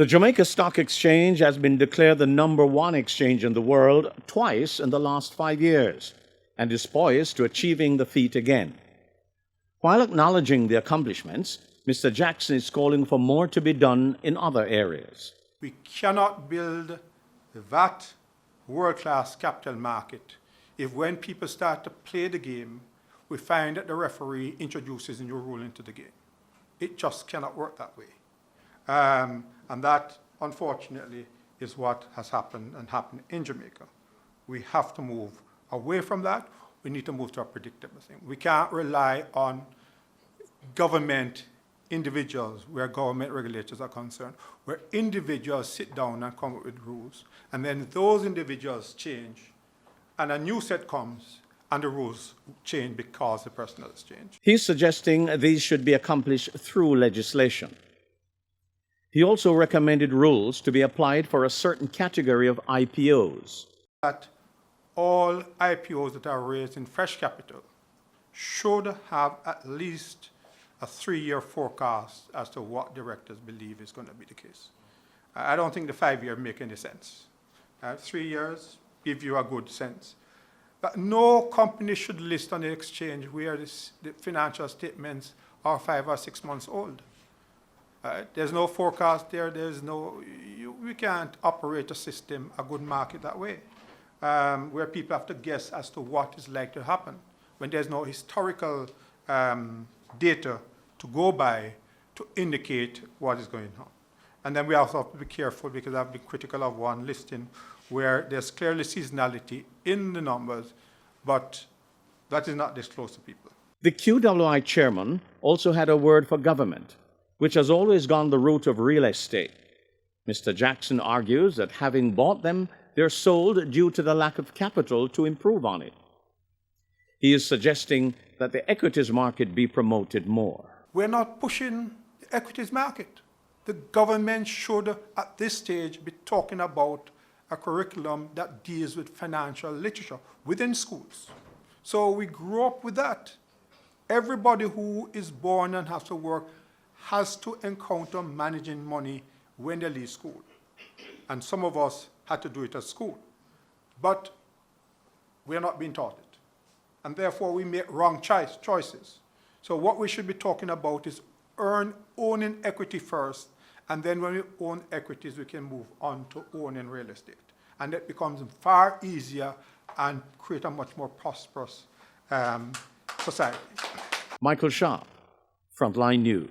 The Jamaica Stock Exchange has been declared the #1 exchange in the world twice in the last 5 years and is poised to achieving the feat again. While acknowledging the accomplishments, Mr. Jackson is calling for more to be done in other areas. We cannot build that world-class capital market if when people start to play the game, we find that the referee introduces a new rule into the game. It just cannot work that way. And that, unfortunately, is what has happened in Jamaica. We have to move away from that. We need to move to a predictable thing. We can't rely on government individuals where government regulators are concerned, where individuals sit down and come up with rules, and then those individuals change, and a new set comes, and the rules change because the person has changed. He's suggesting these should be accomplished through legislation. He also recommended rules to be applied for a certain category of IPOs. That all IPOs that are raised in fresh capital should have at least a 3-year forecast as to what directors believe is going to be the case. I don't think the 5-year make any sense. 3 years give you a good sense. But no company should list on the exchange where the financial statements are 5 or 6 months old. There's no forecast there. We can't operate a system, a good market that way, where people have to guess as to what is likely to happen when there's no historical data to go by to indicate what is going on. And then we also have to be careful, because I've been critical of one listing where there's clearly seasonality in the numbers, but that is not disclosed to people. The QWI chairman also had a word for government, which has always gone the route of real estate. Mr. Jackson argues that having bought them, they're sold due to the lack of capital to improve on it. He is suggesting that the equities market be promoted more. We're not pushing the equities market. The government should, at this stage, be talking about a curriculum that deals with financial literature within schools. So we grew up with that. Everybody who is born and has to work has to encounter managing money when they leave school. And some of us had to do it at school. But we're not being taught it. And therefore, we make wrong choices. So what we should be talking about is owning equity first, and then when we own equities, we can move on to owning real estate. And that becomes far easier and create a much more prosperous society. Michael Sharp, Frontline News.